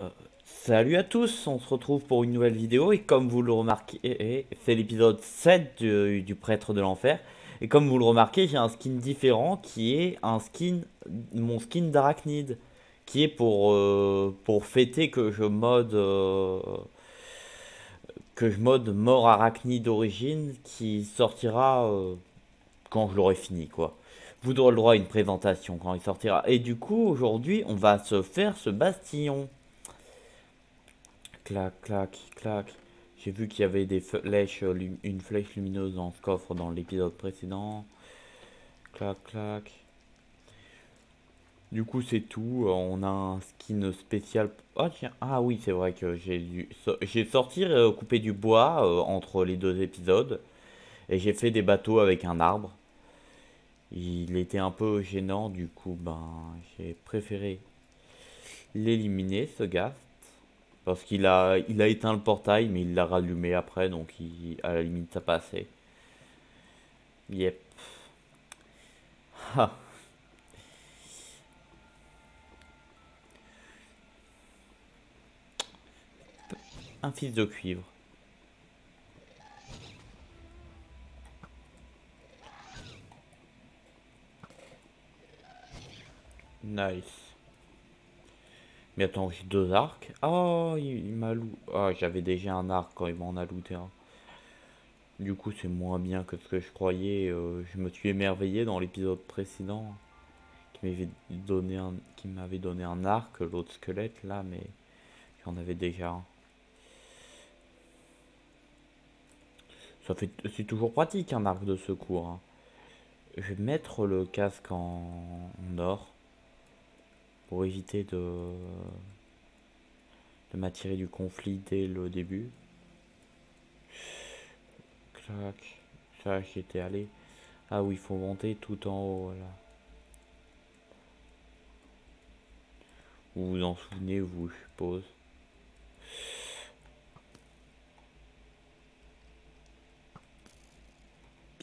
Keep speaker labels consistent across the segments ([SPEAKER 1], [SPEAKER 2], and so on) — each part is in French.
[SPEAKER 1] Euh, Salut à tous, on se retrouve pour une nouvelle vidéo et comme vous le remarquez, c'est l'épisode 7 du Prêtre de l'Enfer. Et comme vous le remarquez, j'ai un skin différent qui est mon skin d'Arachnide, qui est pour fêter que je mode mort Arachnide d'origine qui sortira quand je l'aurai fini quoi. Vous aurez le droit à une présentation quand il sortira. Et du coup, aujourd'hui, on va se faire ce bastion. Clac, clac, clac. J'ai vu qu'il y avait des flèches, une flèche lumineuse dans ce coffre dans l'épisode précédent. Clac, clac. Du coup, c'est tout. On a un skin spécial. Oh tiens, ah oui, c'est vrai que j'ai sorti couper du bois entre les deux épisodes et j'ai fait des bateaux avec un arbre. Il était un peu gênant, du coup, ben j'ai préféré l'éliminer ce gars. Parce il a éteint le portail, mais il l'a rallumé après, donc à la limite ça passait. Yep. Ah, un fils de cuivre. Nice. Mais attends, j'ai deux arcs. Oh, il m'a looté. Ah, j'avais déjà un arc quand il m'en a looté un. Du coup, c'est moins bien que ce que je croyais. Je me suis émerveillé dans l'épisode précédent qui m'avait donné un arc, l'autre squelette là, mais j'en avais déjà un. C'est toujours pratique un arc de secours, hein. Je vais mettre le casque en or pour éviter de m'attirer du conflit dès le début. Clac. Ça, j'y étais allé. Ah oui, il faut monter tout en haut, voilà. Vous vous en souvenez, vous, je suppose.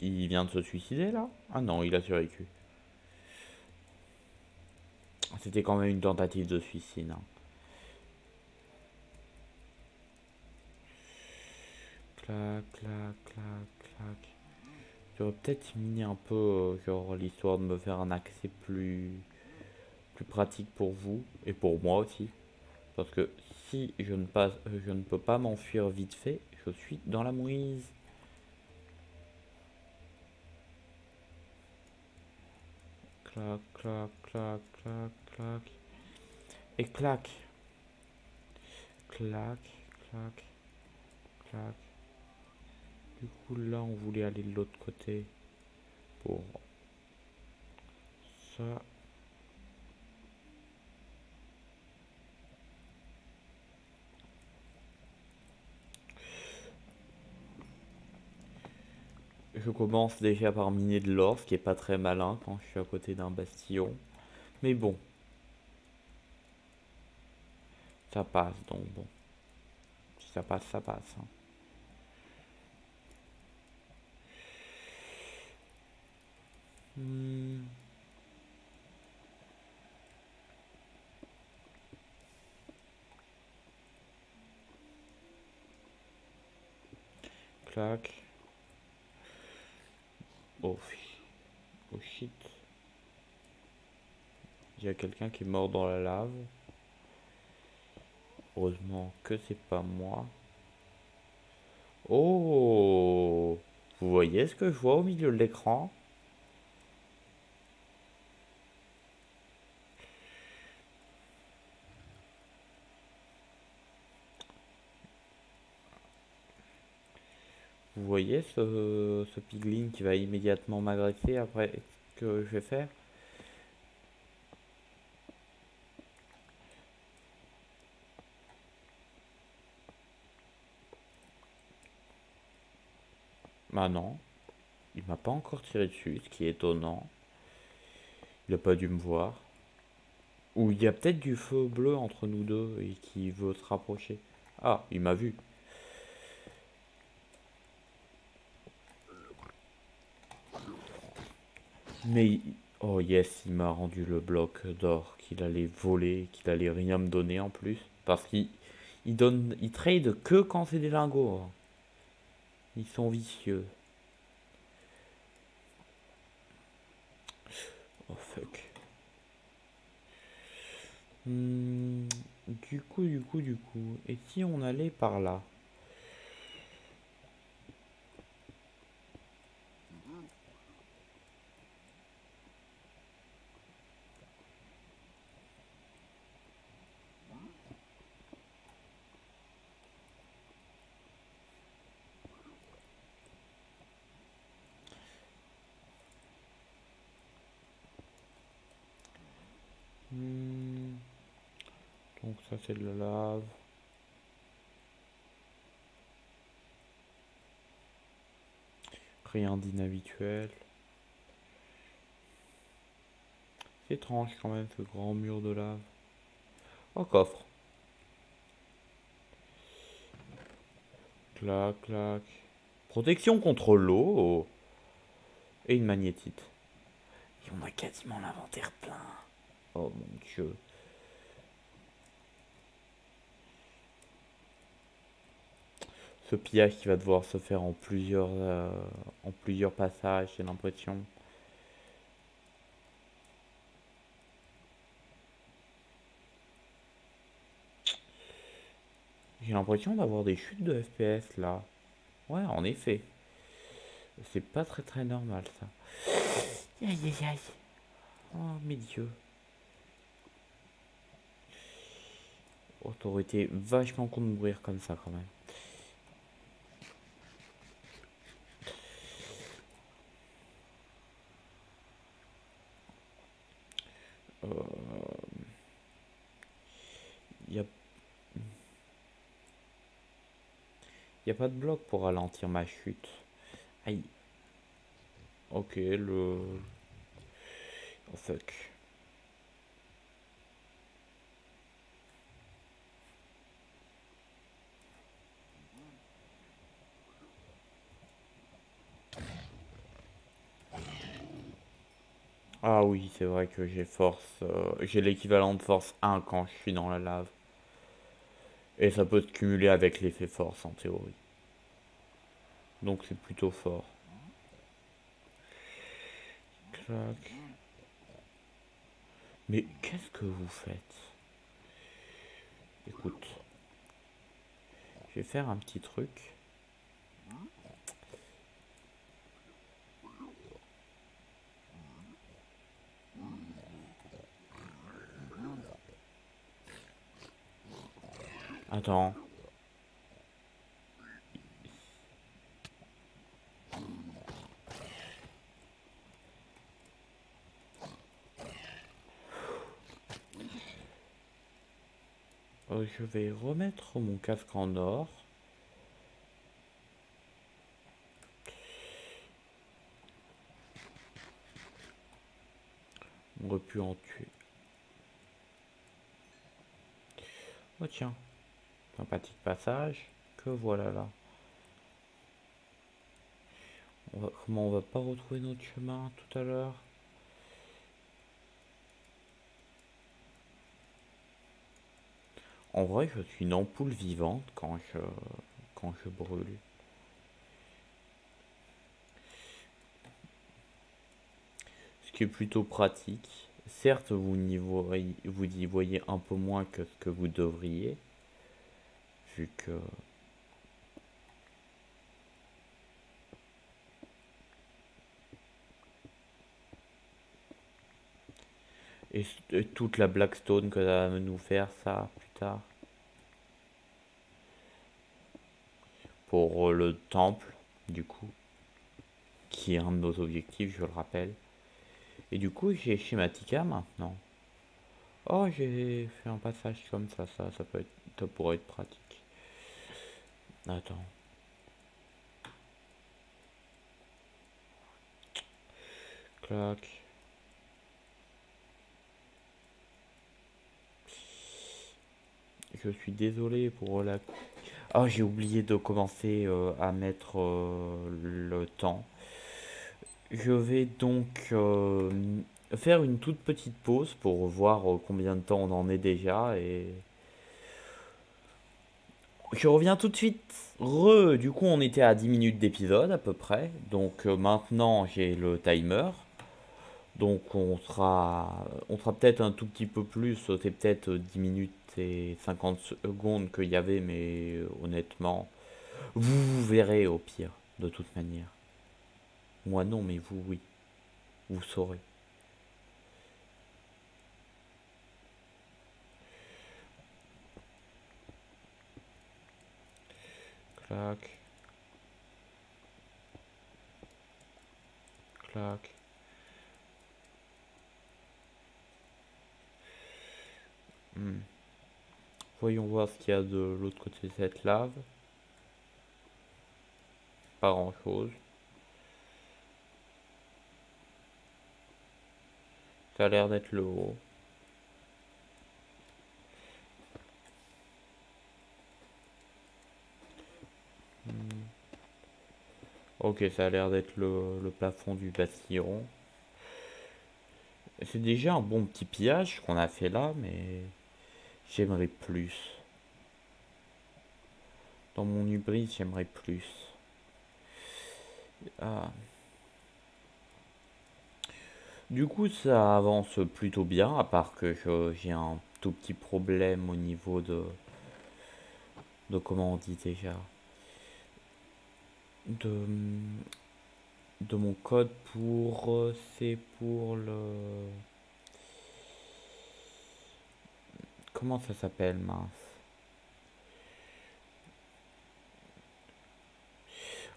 [SPEAKER 1] Il vient de se suicider, là? Ah non, il a survécu. C'était quand même une tentative de suicide, hein. Clac, clac, clac, clac. J'aurais peut-être miné un peu, genre, l'histoire de me faire un accès plus pratique pour vous, et pour moi aussi. Parce que si je ne peux pas m'enfuir vite fait, je suis dans la mouise. Clac, clac, clac, clac, clac. Et clac. Clac, clac, clac. Du coup, là, on voulait aller de l'autre côté pour ça. Je commence déjà par miner de l'or, ce qui est pas très malin quand je suis à côté d'un bastion. Mais bon, ça passe donc bon. Si ça passe, ça passe, hein. Hmm, clac. Oh, oh shit. Il y a quelqu'un qui est mort dans la lave. Heureusement que c'est pas moi. Oh! Vous voyez ce que je vois au milieu de l'écran? Vous voyez ce piglin qui va immédiatement m'agresser après ce que je vais faire? Bah non, il m'a pas encore tiré dessus, ce qui est étonnant. Il a pas dû me voir. Ou il y a peut-être du feu bleu entre nous deux et qui veut se rapprocher. Ah, il m'a vu. Mais... Oh yes, il m'a rendu le bloc d'or qu'il allait voler, qu'il allait rien me donner en plus. Parce qu'il trade que quand c'est des lingots, hein. Ils sont vicieux. Oh fuck. Du coup. Et si on allait par là? Hmm, Donc ça c'est de la lave. Rien d'inhabituel. C'est étrange quand même ce grand mur de lave. Oh coffre. Clac, clac. Protection contre l'eau. Oh. Et une magnétite. Et on a quasiment l'inventaire plein. Oh mon dieu. Ce pillage qui va devoir se faire en plusieurs passages, j'ai l'impression. J'ai l'impression d'avoir des chutes de FPS là. Ouais, en effet. C'est pas très normal ça. Aïe aïe aïe. Oh mes dieux. Oh, t'aurais été vachement con de mourir comme ça quand même. Y a, y a pas de bloc pour ralentir ma chute. Aïe. Ok, le... Oh fuck. Ah oui, c'est vrai que j'ai l'équivalent de force 1 quand je suis dans la lave. Et ça peut se cumuler avec l'effet force en théorie. Donc c'est plutôt fort. Clac. Mais qu'est-ce que vous faites? Écoute, je vais faire un petit truc. Attends. Je vais remettre mon casque en or. On aurait pu en tuer. Oh tiens, sympathique passage. Que voilà là. Comment on va pas retrouver notre chemin tout à l'heure? En vrai, je suis une ampoule vivante quand je brûle. Ce qui est plutôt pratique. Certes, vous y voyez un peu moins que ce que vous devriez, vu que... Et toute la Blackstone que ça va nous faire, ça, plus tard. Pour le temple, du coup, qui est un de nos objectifs, je le rappelle. Et du coup, j'ai Schematica maintenant. Oh, j'ai fait un passage comme ça peut être, ça pourrait être pratique. Attends. Clac. Je suis désolé pour la... Oh, j'ai oublié de commencer à mettre le temps. Je vais donc faire une toute petite pause pour voir combien de temps on en est déjà et je reviens tout de suite. Du coup on était à 10 minutes d'épisode à peu près, donc maintenant j'ai le timer, donc on sera peut-être un tout petit peu plus, c'est peut-être 10 minutes et 50 secondes qu'il y avait, mais honnêtement, vous verrez au pire, de toute manière. Moi non, mais vous oui, vous saurez. Clac, clac. Hmm. Voyons voir ce qu'il y a de l'autre côté de cette lave. Pas grand chose. Ça a l'air d'être le haut. Ok, ça a l'air d'être le plafond du bastillon. C'est déjà un bon petit pillage qu'on a fait là, mais j'aimerais plus. Dans mon hubris, j'aimerais plus. Ah. Du coup, ça avance plutôt bien, à part que j'ai un tout petit problème au niveau de comment on dit déjà, de, de mon code pour, c'est pour le, comment ça s'appelle, mince.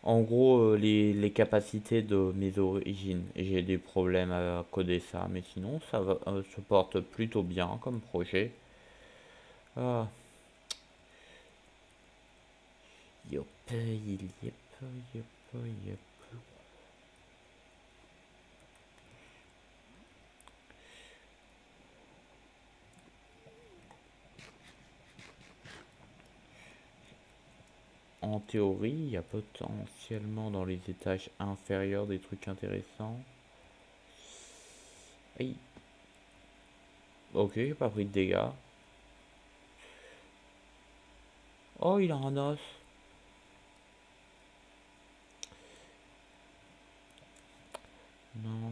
[SPEAKER 1] En gros, les capacités de mes origines. J'ai des problèmes à coder ça, mais sinon, ça va, se porte plutôt bien comme projet. Ah, yop, yep, yep, yep. En théorie, il y a potentiellement dans les étages inférieurs des trucs intéressants. Aïe. Ok, j'ai pas pris de dégâts. Oh, il a un os. Non.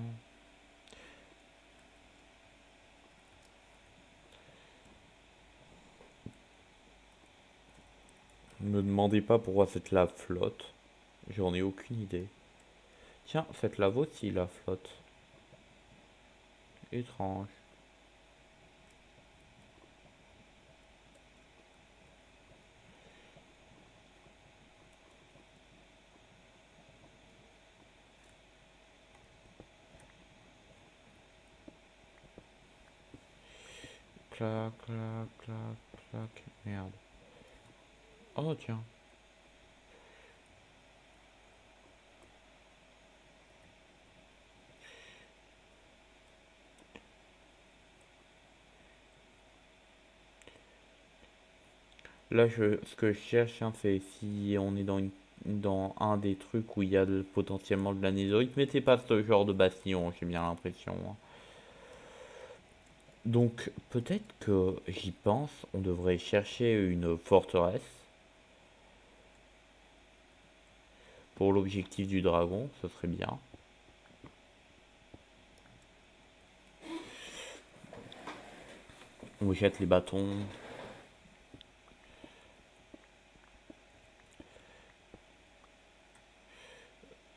[SPEAKER 1] Ne me demandez pas pourquoi cette lave flotte. J'en ai aucune idée. Tiens, cette lave aussi, la flotte. Étrange. Clac, clac, clac, clac. Merde. Oh, tiens. Là, ce que je cherche, hein, c'est si on est dans un des trucs où il y a potentiellement de la netherite, mais c'est pas ce genre de bastion, j'ai bien l'impression, hein. Donc, peut-être que j'y pense, on devrait chercher une forteresse pour l'objectif du dragon, ce serait bien. On jette les bâtons.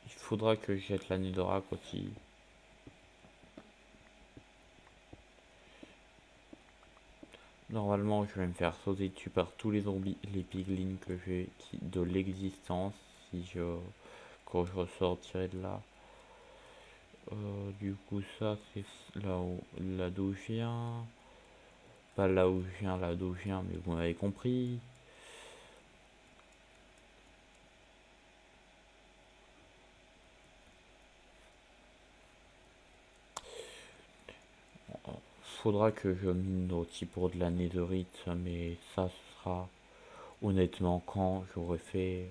[SPEAKER 1] Il faudra que je jette la netherrack aussi. Normalement, je vais me faire sauter dessus par tous les zombies, les piglins que j'ai de l'existence si je quand je ressortirai de là. Du coup, ça c'est là d'où je viens. Pas là où je viens, là d'où je viens, mais vous m'avez compris. Faudra que je mine aussi pour de la netherite, mais ça sera honnêtement quand j'aurai fait.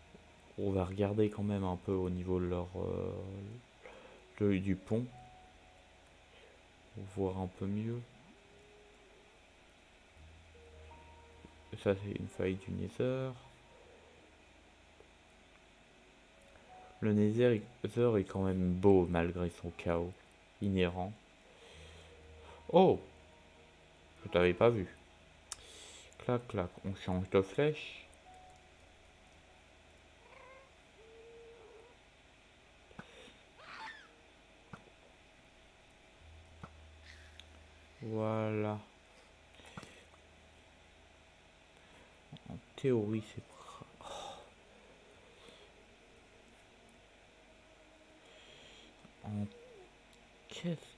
[SPEAKER 1] On va regarder quand même un peu au niveau de leur du pont pour voir un peu mieux. Ça c'est une faille du Nether. Le Nether est quand même beau malgré son chaos inhérent. Oh, je t'avais pas vu. Clac clac, on change de flèche. Voilà. En théorie, c'est en qu'est-ce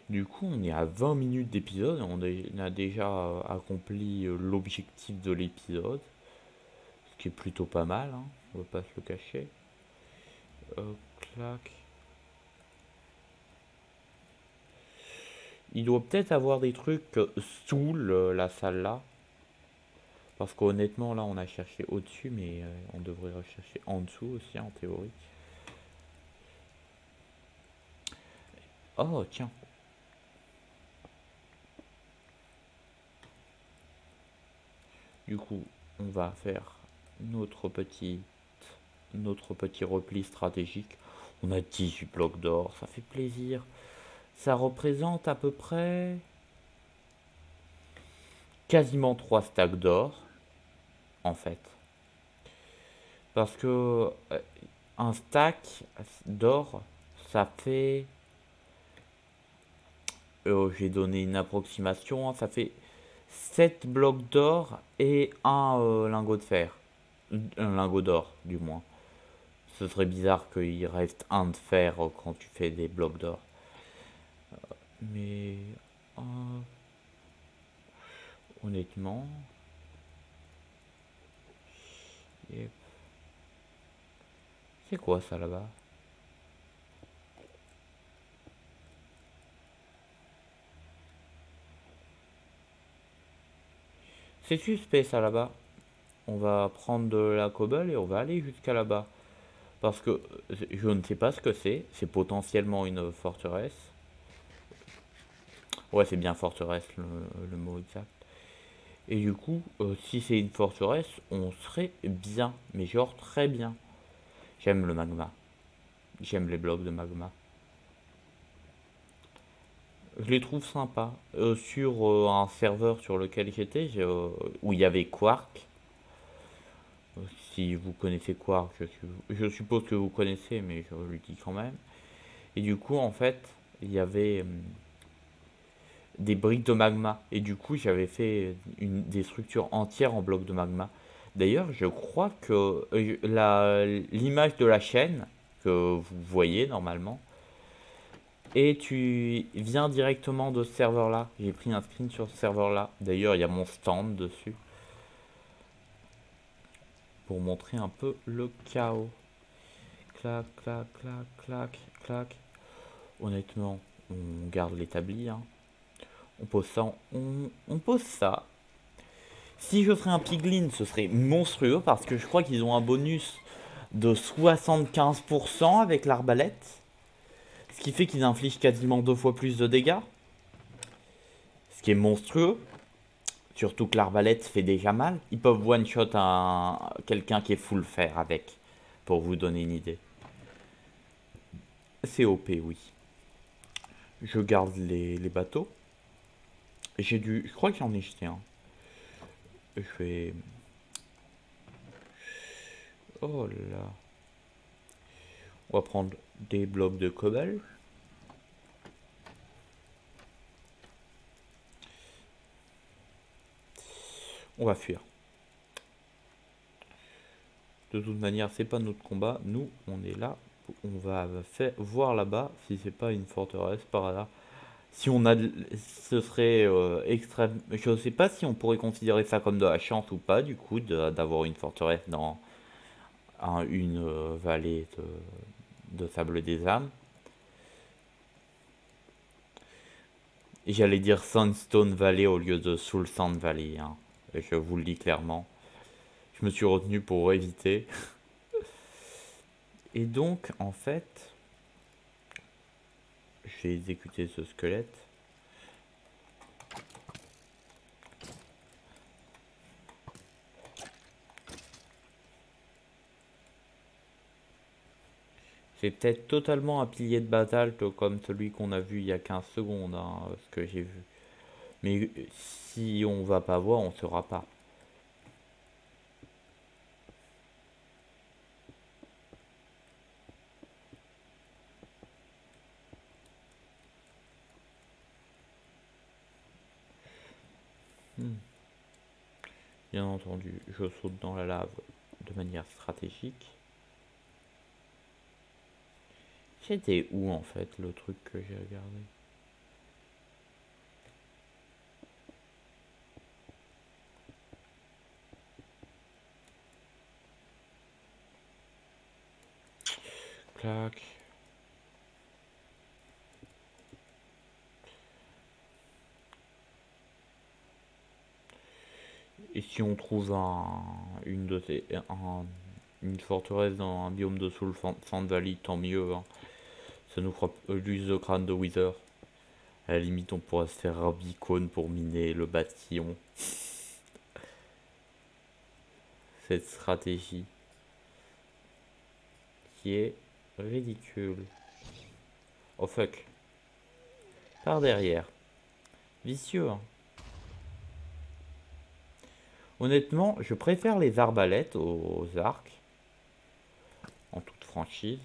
[SPEAKER 1] Du coup, on est à 20 minutes d'épisode. On a déjà accompli l'objectif de l'épisode. Ce qui est plutôt pas mal, hein. On va pas se le cacher. Clac. Il doit peut-être avoir des trucs sous la salle là. Parce qu'honnêtement, là, on a cherché au-dessus, mais on devrait rechercher en dessous aussi, en théorie. Oh, tiens. Du coup, on va faire notre petit repli stratégique. On a 18 blocs d'or, ça fait plaisir. Ça représente à peu près quasiment 3 stacks d'or, en fait. Parce que un stack d'or, ça fait... j'ai donné une approximation, hein, ça fait 7 blocs d'or et un lingot de fer. Un lingot d'or, du moins. Ce serait bizarre qu'il reste un de fer quand tu fais des blocs d'or. Mais honnêtement, yep. C'est quoi ça là-bas? C'est suspect ça là-bas. On va prendre de la cobble et on va aller jusqu'à là-bas. Parce que je ne sais pas ce que c'est. C'est potentiellement une forteresse. Ouais, c'est bien forteresse le mot exact. Et du coup, si c'est une forteresse, on serait bien. Mais genre très bien. J'aime le magma. J'aime les blocs de magma. Je les trouve sympas. Sur un serveur sur lequel j'étais, où il y avait Quark. Si vous connaissez Quark, je suppose que vous connaissez, mais je le dis quand même. Et du coup, en fait, il y avait des briques de magma. Et du coup, j'avais fait des structures entières en blocs de magma. D'ailleurs, je crois que l'image de la chaîne que vous voyez normalement, et tu viens directement de ce serveur-là. J'ai pris un screen sur ce serveur-là. D'ailleurs, il y a mon stand dessus. Pour montrer un peu le chaos. Clac, clac, clac, clac, clac. Honnêtement, on garde l'établi. Hein. On pose ça. On pose ça. Si je ferais un piglin, ce serait monstrueux parce que je crois qu'ils ont un bonus de 75% avec l'arbalète. Ce qui fait qu'ils infligent quasiment 2 fois plus de dégâts. Ce qui est monstrueux. Surtout que l'arbalète fait déjà mal. Ils peuvent one-shot quelqu'un qui est full fer avec. Pour vous donner une idée. C'est OP, oui. Je garde les bateaux. Je crois que j'en ai jeté un. Je vais... Oh là. On va prendre des blocs de cobble. On va fuir. De toute manière, c'est pas notre combat. Nous, on est là. On va voir là-bas si c'est pas une forteresse par hasard. Si on a, ce serait extrême. Je ne sais pas si on pourrait considérer ça comme de la chance ou pas, du coup, d'avoir une forteresse dans une vallée de sable des âmes. J'allais dire Sandstone Valley au lieu de Soul Sand Valley. Hein. Et je vous le dis clairement. Je me suis retenu pour éviter. Et donc, en fait, j'ai exécuté ce squelette. C'est peut-être totalement un pilier de basalte comme celui qu'on a vu il y a 15 secondes, hein, ce que j'ai vu. Mais si on va pas voir, on saura pas. Hmm. Bien entendu, je saute dans la lave de manière stratégique. C'était où en fait le truc que j'ai regardé? Clac. Et si on trouve une forteresse dans un biome de Soul Sand Valley, tant mieux, hein. Ça nous fera l'use de crâne de Wither. À la limite, on pourra se faire un beacon pour miner le bastillon. Cette stratégie qui est ridicule. Oh fuck. Par derrière. Vicieux, hein. Honnêtement, je préfère les arbalètes aux arcs. En toute franchise.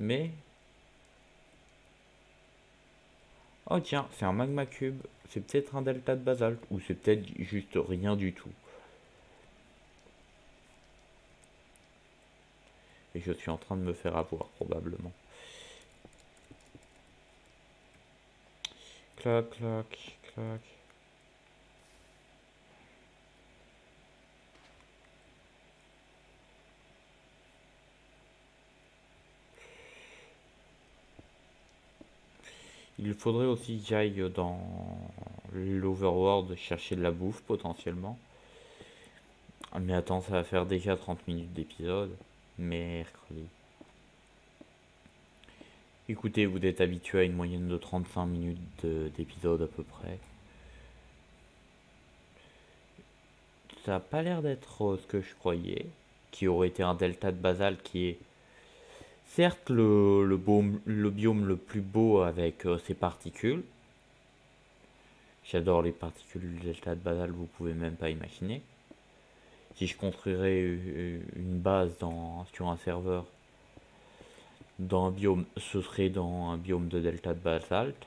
[SPEAKER 1] Mais... Oh tiens, c'est un magma cube. C'est peut-être un delta de basalte. Ou c'est peut-être juste rien du tout. Et je suis en train de me faire avoir, probablement. Clac, clac, clac. Il faudrait aussi que j'aille dans l'Overworld chercher de la bouffe, potentiellement. Mais attends, ça va faire déjà 30 minutes d'épisode. Mercredi. Écoutez, vous êtes habitué à une moyenne de 35 minutes d'épisode à peu près. Ça a pas l'air d'être ce que je croyais. Qui aurait été un delta de basalte qui est certes le biome le plus beau avec ses particules. J'adore les particules du delta de basalte, vous pouvez même pas imaginer. Si je construirais une base sur un serveur dans un biome, ce serait dans un biome de delta de basalte.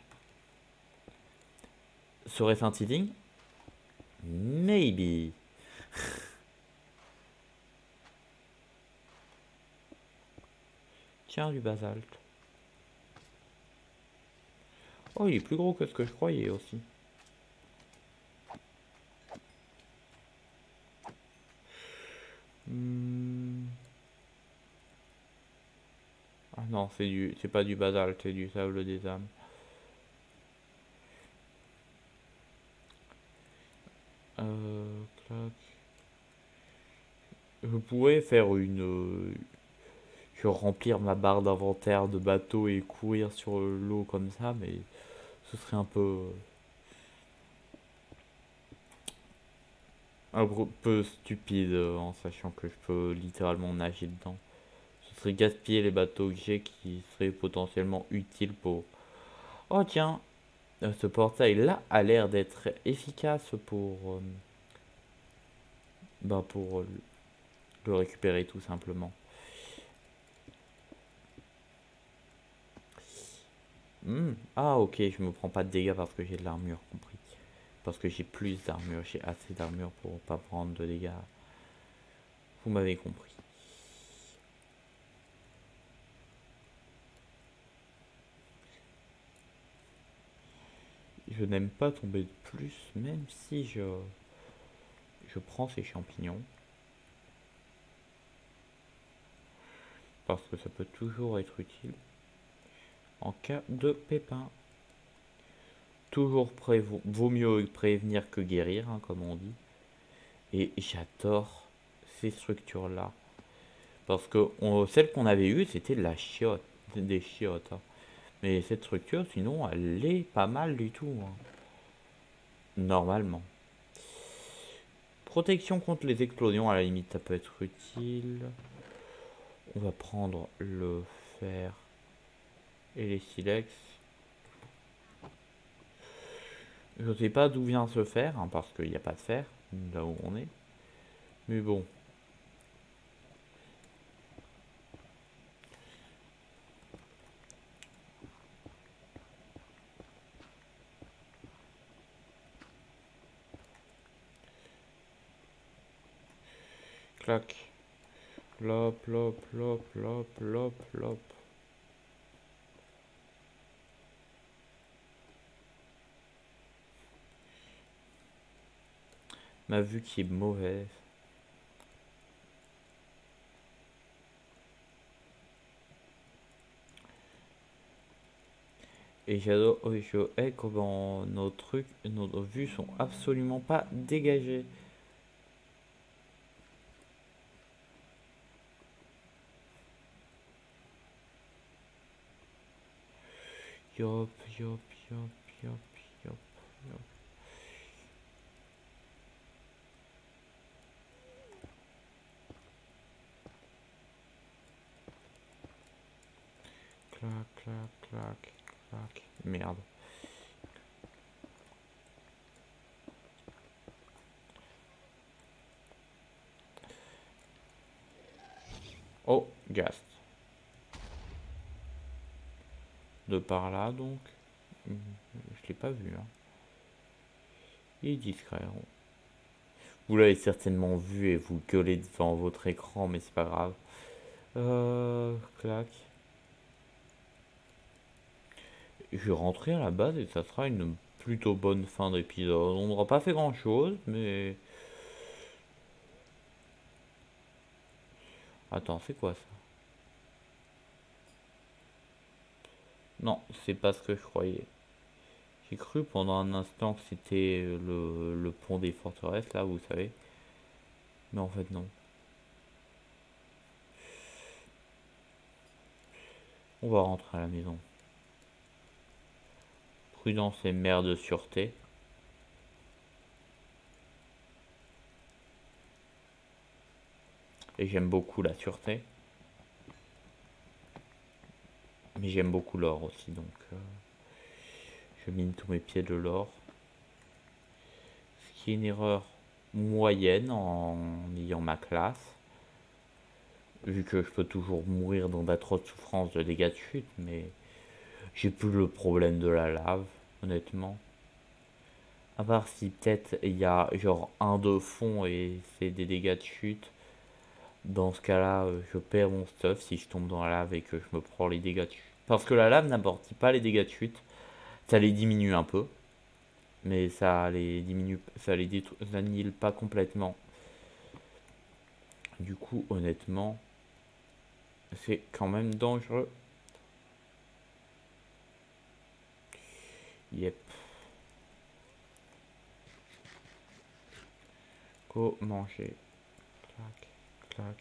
[SPEAKER 1] Serait-ce un teasing? Maybe. Tiens, du basalte. Oh, il est plus gros que ce que je croyais aussi. Hmm. Ah non, c'est pas du basalte, c'est du sable des âmes. Clac. Je pourrais faire je remplir ma barre d'inventaire de bateau et courir sur l'eau comme ça, mais ce serait un peu stupide en sachant que je peux littéralement nager dedans. Ce serait gaspiller les bateaux que j'ai qui seraient potentiellement utiles pour... Oh tiens, ce portail là a l'air d'être efficace pour le récupérer tout simplement. Ah ok, je me prends pas de dégâts parce que j'ai de l'armure, compris. Parce que j'ai plus d'armure, j'ai assez d'armure pour pas prendre de dégâts. Vous m'avez compris. Je n'aime pas tomber de plus, même si je prends ces champignons. Parce que ça peut toujours être utile en cas de pépin. Toujours vaut mieux prévenir que guérir, hein, comme on dit. Et j'adore ces structures-là. Parce que celle qu'on avait eue, c'était de la chiotte. Des chiottes, hein. Mais cette structure, sinon, elle est pas mal du tout, hein. Normalement. Protection contre les explosions, à la limite, ça peut être utile. On va prendre le fer et les silex. Je sais pas d'où vient ce fer, hein, parce qu'il n'y a pas de fer là où on est. Mais bon. Clac. Lop, lop, lop, lop, lop, lop. Ma vue qui est mauvaise. Et j'adore, je hais comment nos trucs, nos vues sont absolument pas dégagées. Yop, yop, yop, yop, yop, yop. Clac, clac, clac, clac. Merde. Oh, Gast. De par là, donc. Je l'ai pas vu, hein. Il est discret. Vous l'avez certainement vu et vous gueulez devant votre écran, mais c'est pas grave. Clac. Je vais rentrer à la base et ça sera une plutôt bonne fin d'épisode. On n'aura pas fait grand chose, mais... Attends, c'est quoi ça? Non, c'est pas ce que je croyais. J'ai cru pendant un instant que c'était le pont des forteresses, là, vous savez. Mais en fait, non. On va rentrer à la maison. Prudence et mère de sûreté. Et j'aime beaucoup la sûreté. Mais j'aime beaucoup l'or aussi, donc... je mine tous mes pieds de l'or. Ce qui est une erreur moyenne en ayant ma classe. Vu que je peux toujours mourir dans d'atroces souffrances de dégâts de chute, mais j'ai plus le problème de la lave, honnêtement. À part si peut-être il y a genre un de fond et c'est des dégâts de chute. Dans ce cas-là, je perds mon stuff si je tombe dans la lave et que je me prends les dégâts de chute. Parce que la lave n'amortit pas les dégâts de chute. Ça les diminue un peu. Mais ça les diminue, ça les annihile pas complètement. Du coup, honnêtement, c'est quand même dangereux. Yep. Go manger. Clac, clac.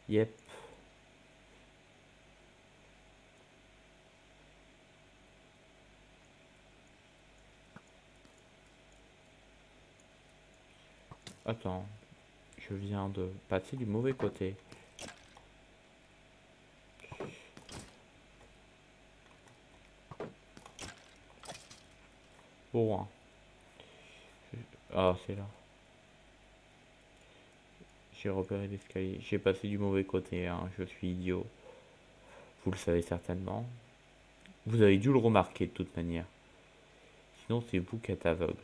[SPEAKER 1] Yep. Attends, je viens de passer du mauvais côté. Bon, hein. Ah, c'est là. J'ai repéré l'escalier. J'ai passé du mauvais côté, hein. Je suis idiot. Vous le savez certainement. Vous avez dû le remarquer de toute manière. Sinon, c'est vous qui êtes aveugle.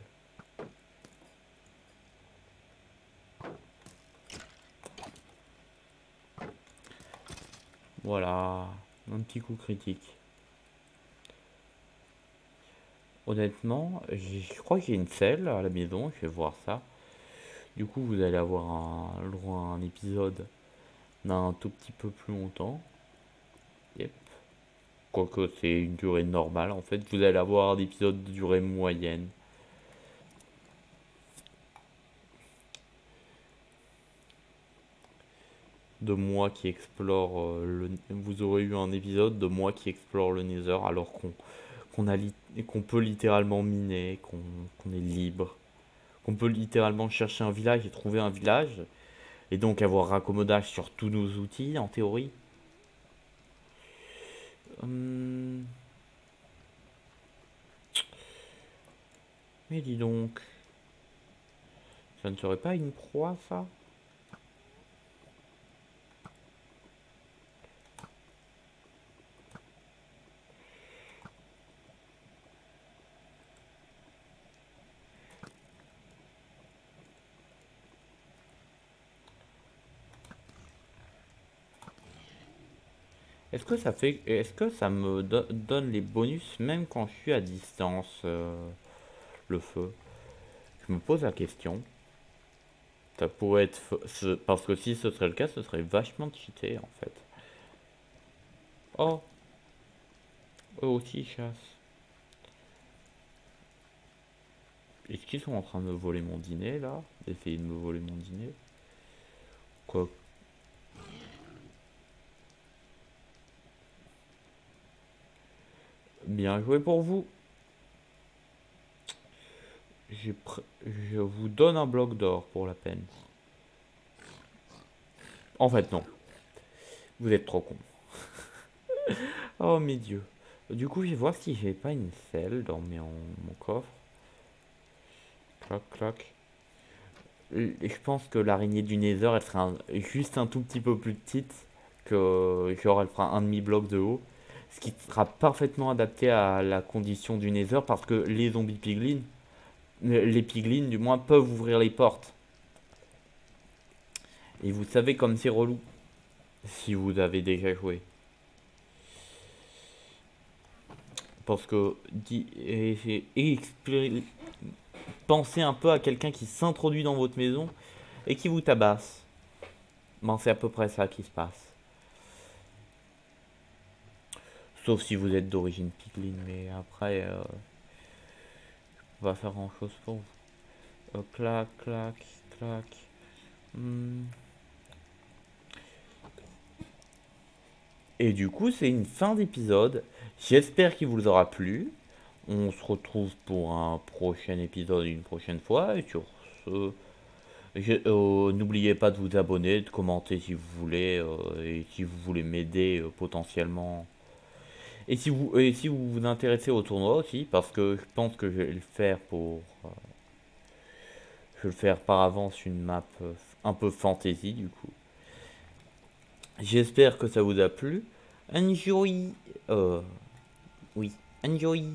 [SPEAKER 1] Voilà, un petit coup critique. Honnêtement, je crois que j'ai une selle à la maison, je vais voir ça. Du coup, vous allez avoir un épisode d'un tout petit peu plus longtemps. Yep. Quoique c'est une durée normale en fait. Vous allez avoir des épisodes de durée moyenne. De moi qui explore vous aurez eu un épisode de moi qui explore le Nether alors qu'on peut littéralement miner, qu'on est libre, qu'on peut littéralement chercher un village et trouver un village et donc avoir raccommodage sur tous nos outils en théorie. Hum, Mais dis donc, ça ne serait pas une proie ça? Est-ce que ça me donne les bonus même quand je suis à distance, le feu? Je me pose la question. Ça pourrait être, parce que si ce serait le cas, ce serait vachement cheaté en fait. Oh, eux aussi ils chassent. Est-ce qu'ils sont en train de me voler mon dîner là? D'essayer de me voler mon dîner? Quoi? Bien joué pour vous. Je vous donne un bloc d'or pour la peine. En fait, non. Vous êtes trop con. Oh mes dieux. Du coup, je vais voir si j'ai pas une selle dans mon coffre. Clac, clac. Je pense que l'araignée du Nether, elle sera juste un tout petit peu plus petite. Genre, elle fera un demi-bloc de haut. Ce qui sera parfaitement adapté à la condition du Nether parce que les zombies piglins, les piglins du moins, peuvent ouvrir les portes. Et vous savez comme c'est relou. Si vous avez déjà joué. Parce que pensez un peu à quelqu'un qui s'introduit dans votre maison et qui vous tabasse. Ben, c'est à peu près ça qui se passe. Sauf si vous êtes d'origine piglin, mais après, on va faire grand chose pour vous. Clac, clac, clac. Hmm. Et du coup, c'est une fin d'épisode. J'espère qu'il vous aura plu. On se retrouve pour un prochain épisode une prochaine fois. Et sur ce, n'oubliez pas de vous abonner, de commenter si vous voulez, et si vous voulez m'aider potentiellement. Et si vous vous intéressez au tournoi aussi, parce que je pense que je vais le faire je vais le faire par avance une map un peu fantasy du coup. J'espère que ça vous a plu. Enjoy. Oui, enjoy.